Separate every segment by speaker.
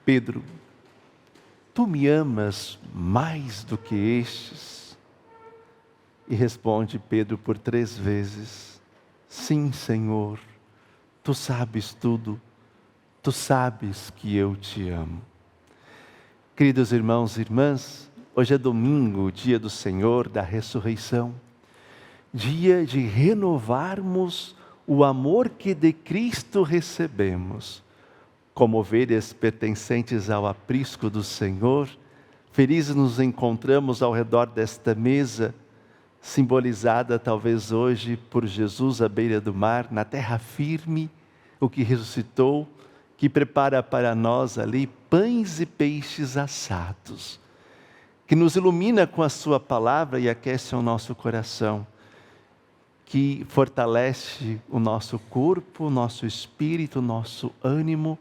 Speaker 1: Pedro, tu me amas mais do que estes? E responde Pedro por 3 vezes, sim, Senhor, tu sabes tudo, tu sabes que eu te amo. Queridos irmãos e irmãs, hoje é domingo, dia do Senhor, da ressurreição, dia de renovarmos o amor que de Cristo recebemos. Como ovelhas pertencentes ao aprisco do Senhor, felizes nos encontramos ao redor desta mesa, simbolizada talvez hoje por Jesus à beira do mar, na terra firme, o que ressuscitou, que prepara para nós ali pães e peixes assados, que nos ilumina com a sua palavra e aquece o nosso coração, que fortalece o nosso corpo, o nosso espírito, o nosso ânimo,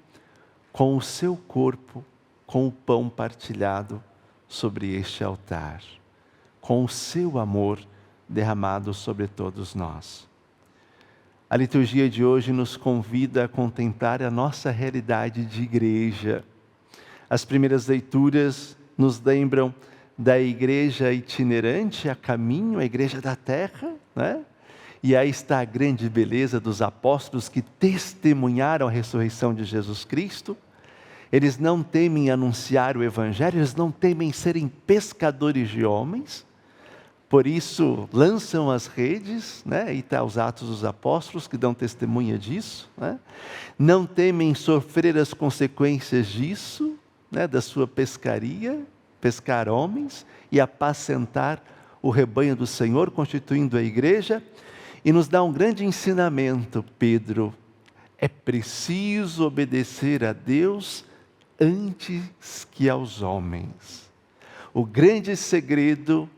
Speaker 1: com o seu corpo, com o pão partilhado sobre este altar, com o seu amor derramado sobre todos nós. A liturgia de hoje nos convida a contemplar a nossa realidade de igreja. As primeiras leituras nos lembram da igreja itinerante, a caminho, a igreja da terra, né? E aí está a grande beleza dos apóstolos que testemunharam a ressurreição de Jesus Cristo. Eles não temem anunciar o Evangelho, eles não temem serem pescadores de homens. Por isso, lançam as redes, né? E está os Atos dos Apóstolos que dão testemunha disso, né? Não temem sofrer as consequências disso, né? Da sua pescaria, pescar homens e apacentar o rebanho do Senhor, constituindo a igreja. E nos dá um grande ensinamento, Pedro. É preciso obedecer a Deus antes que aos homens. O grande segredo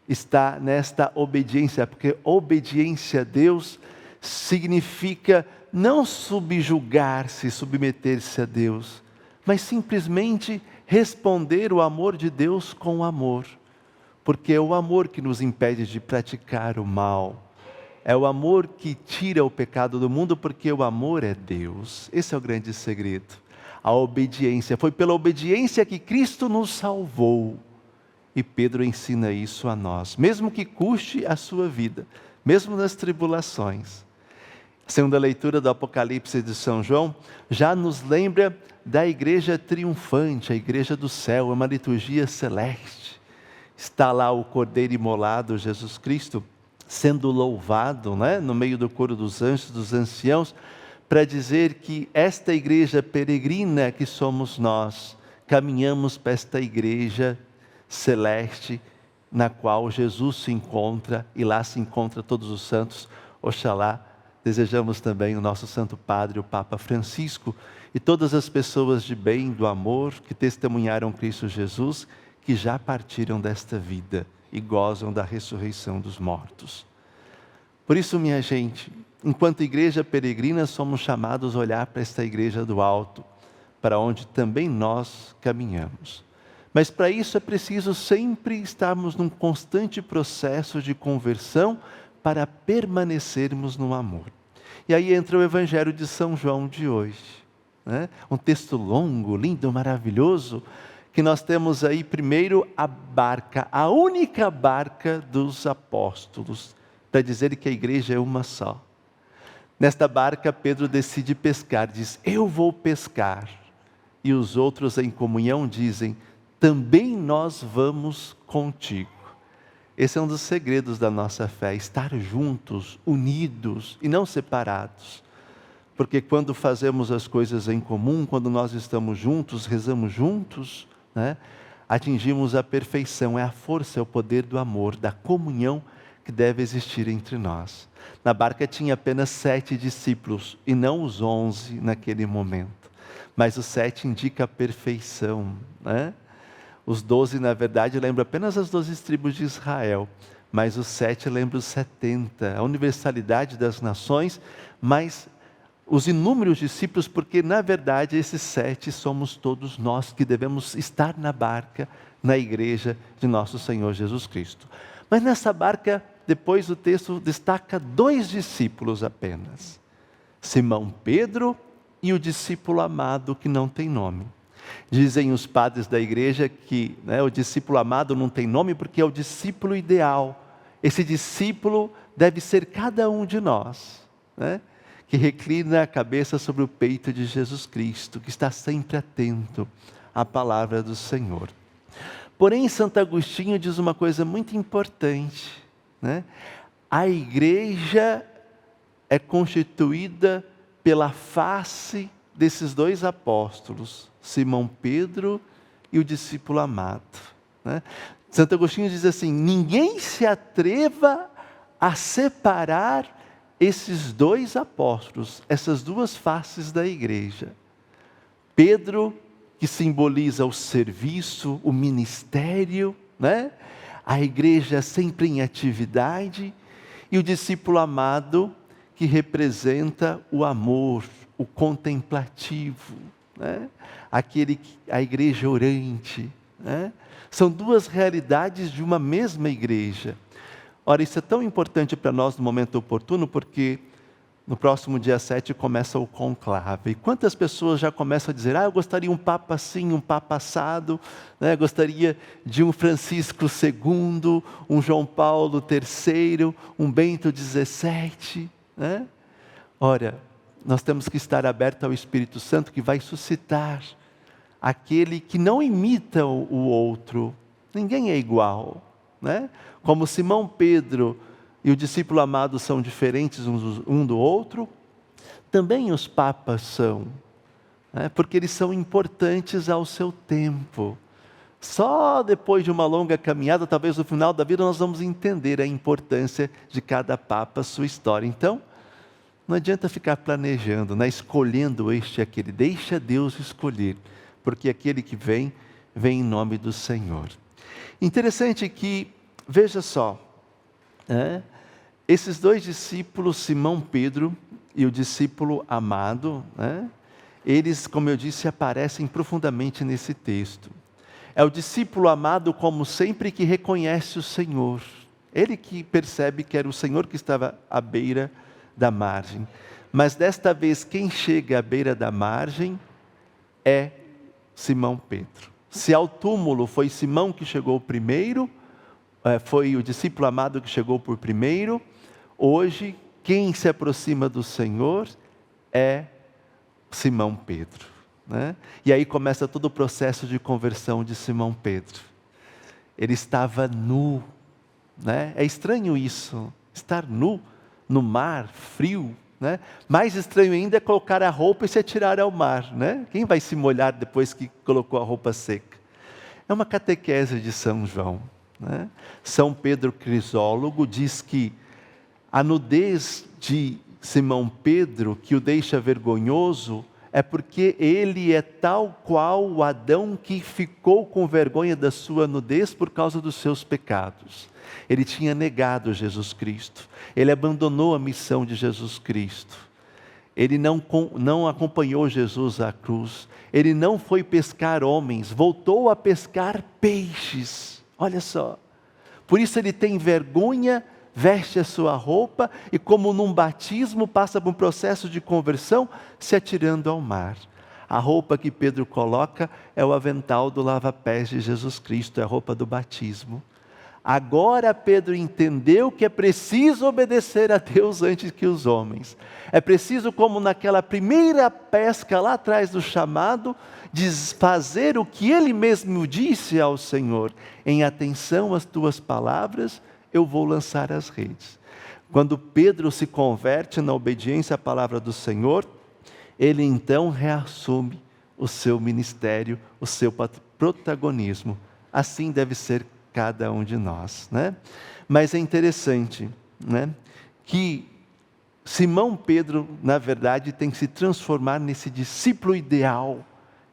Speaker 1: está nesta obediência, porque obediência a Deus significa não subjugar-se, submeter-se a Deus, mas simplesmente responder o amor de Deus com amor, porque é o amor que nos impede de praticar o mal, é o amor que tira o pecado do mundo, porque o amor é Deus. Esse é o grande segredo, a obediência. Foi pela obediência que Cristo nos salvou. E Pedro ensina isso a nós, mesmo que custe a sua vida, mesmo nas tribulações. A segunda leitura do Apocalipse de São João já nos lembra da igreja triunfante, a igreja do céu, é uma liturgia celeste. Está lá o Cordeiro imolado, Jesus Cristo, sendo louvado, né, no meio do coro dos anjos, dos anciãos, para dizer que esta igreja peregrina que somos nós, caminhamos para esta igreja celeste, na qual Jesus se encontra, e lá se encontra todos os santos. Oxalá, desejamos também o nosso Santo Padre, o Papa Francisco, e todas as pessoas de bem, do amor, que testemunharam Cristo Jesus, que já partiram desta vida e gozam da ressurreição dos mortos. Por isso, minha gente, enquanto igreja peregrina, somos chamados a olhar para esta igreja do alto, para onde também nós caminhamos. Mas para isso é preciso sempre estarmos num constante processo de conversão para permanecermos no amor. E aí entra o Evangelho de São João de hoje, né? Um texto longo, lindo, maravilhoso, que nós temos aí primeiro a barca, a única barca dos apóstolos, para dizer que a igreja é uma só. Nesta barca Pedro decide pescar, diz, eu vou pescar. E os outros em comunhão dizem, também nós vamos contigo. Esse é um dos segredos da nossa fé, estar juntos, unidos e não separados. Porque quando fazemos as coisas em comum, quando nós estamos juntos, rezamos juntos, né, atingimos a perfeição, é a força, é o poder do amor, da comunhão que deve existir entre nós. Na barca tinha apenas 7 discípulos e não os 11 naquele momento. Mas o 7 indica a perfeição, né? Os 12, na verdade, lembram apenas as 12 tribos de Israel, mas os 7 lembram os 70, a universalidade das nações, mas os inúmeros discípulos, porque na verdade esses 7 somos todos nós que devemos estar na barca, na igreja de nosso Senhor Jesus Cristo. Mas nessa barca, depois o texto destaca 2 discípulos apenas, Simão Pedro e o discípulo amado que não tem nome. Dizem os padres da igreja que o discípulo amado não tem nome porque é o discípulo ideal. Esse discípulo deve ser cada um de nós, que reclina a cabeça sobre o peito de Jesus Cristo, que está sempre atento à palavra do Senhor. Porém, Santo Agostinho diz uma coisa muito importante, A igreja é constituída pela face desses dois apóstolos, Simão Pedro e o discípulo amado. Santo Agostinho diz assim: ninguém se atreva a separar esses dois apóstolos, essas duas faces da igreja. Pedro, que simboliza o serviço, o ministério, a igreja sempre em atividade, e o discípulo amado, que representa o amor, o contemplativo, a igreja orante. São duas realidades de uma mesma igreja. Ora, isso é tão importante para nós no momento oportuno, porque no próximo dia 7 começa o conclave. E quantas pessoas já começam a dizer: eu gostaria um papa assim, um papa assado, gostaria de um Francisco II, um João Paulo III, um Bento XVII. Ora, nós temos que estar abertos ao Espírito Santo, que vai suscitar aquele que não imita o outro. Ninguém é igual, Como Simão Pedro e o discípulo amado são diferentes um do outro, também os papas são, porque eles são importantes ao seu tempo. Só depois de uma longa caminhada, talvez no final da vida, nós vamos entender a importância de cada papa, sua história. Então, não adianta ficar planejando, escolhendo este e aquele. Deixa Deus escolher, porque aquele que vem em nome do Senhor. Interessante que, veja só, esses dois discípulos, Simão Pedro e o discípulo amado, eles, como eu disse, aparecem profundamente nesse texto. É o discípulo amado, como sempre, que reconhece o Senhor. Ele que percebe que era o Senhor que estava à beira da margem. Mas desta vez, quem chega à beira da margem é Simão Pedro. Se ao túmulo foi Simão que chegou primeiro, foi o discípulo amado que chegou por primeiro, hoje quem se aproxima do Senhor é Simão Pedro. E aí começa todo o processo de conversão de Simão Pedro. Ele estava nu. É estranho isso, estar nu no mar, frio. Mais estranho ainda é colocar a roupa e se atirar ao mar. Quem vai se molhar depois que colocou a roupa seca? É uma catequese de São João. São Pedro Crisólogo diz que a nudez de Simão Pedro, que o deixa vergonhoso, é porque ele é tal qual o Adão que ficou com vergonha da sua nudez por causa dos seus pecados. Ele tinha negado Jesus Cristo, ele abandonou a missão de Jesus Cristo, ele não acompanhou Jesus à cruz, ele não foi pescar homens, voltou a pescar peixes. Olha só, por isso ele tem vergonha, veste a sua roupa e, como num batismo, passa por um processo de conversão, se atirando ao mar. A roupa que Pedro coloca é o avental do lava-pés de Jesus Cristo, é a roupa do batismo. Agora Pedro entendeu que é preciso obedecer a Deus antes que os homens. É preciso, como naquela primeira pesca lá atrás do chamado, fazer o que ele mesmo disse ao Senhor: em atenção às tuas palavras, eu vou lançar as redes. Quando Pedro se converte na obediência à palavra do Senhor, ele então reassume o seu ministério, o seu protagonismo. Assim deve ser cada um de nós. Mas é interessante que Simão Pedro, na verdade, tem que se transformar nesse discípulo ideal,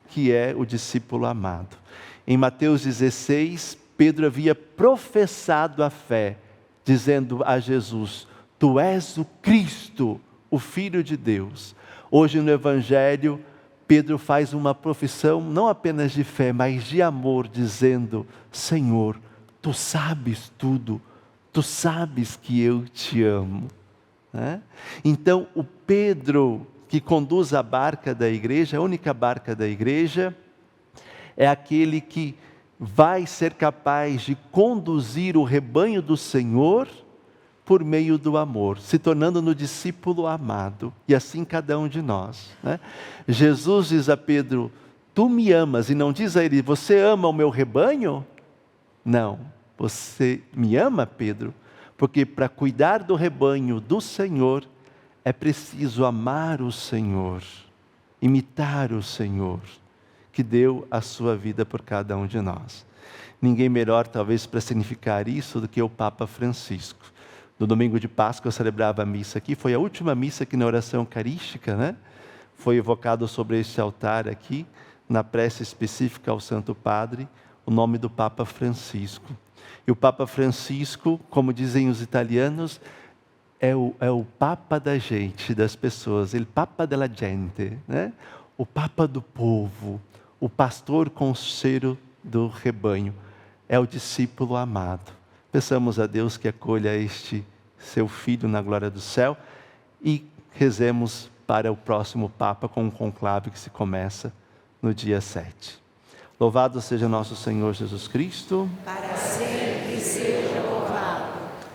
Speaker 1: que é o discípulo amado. Em Mateus 16, Pedro havia professado a fé, dizendo a Jesus: Tu és o Cristo, o Filho de Deus. Hoje no Evangelho, Pedro faz uma profissão não apenas de fé, mas de amor, dizendo: Senhor, Tu sabes tudo, Tu sabes que eu te amo. Então, o Pedro que conduz a barca da igreja, a única barca da igreja, é aquele que vai ser capaz de conduzir o rebanho do Senhor por meio do amor, se tornando no discípulo amado, e assim cada um de nós, né? Jesus diz a Pedro: tu me amas, e não diz a ele: você ama o meu rebanho? Não, você me ama, Pedro, porque para cuidar do rebanho do Senhor, é preciso amar o Senhor, imitar o Senhor, que deu a sua vida por cada um de nós. Ninguém melhor, talvez, para significar isso do que o Papa Francisco. No domingo de Páscoa eu celebrava a missa aqui, foi a última missa que na oração eucarística, né? Foi evocado sobre este altar aqui, na prece específica ao Santo Padre, o nome do Papa Francisco. E o Papa Francisco, como dizem os italianos, é o Papa da gente, das pessoas, il Papa della gente, né? O Papa do povo, o pastor conselheiro do rebanho, é o discípulo amado. Peçamos a Deus que acolha este seu Filho na glória do céu e rezemos para o próximo Papa com um conclave que se começa no dia 7. Louvado seja nosso Senhor Jesus Cristo.
Speaker 2: Para sempre seja.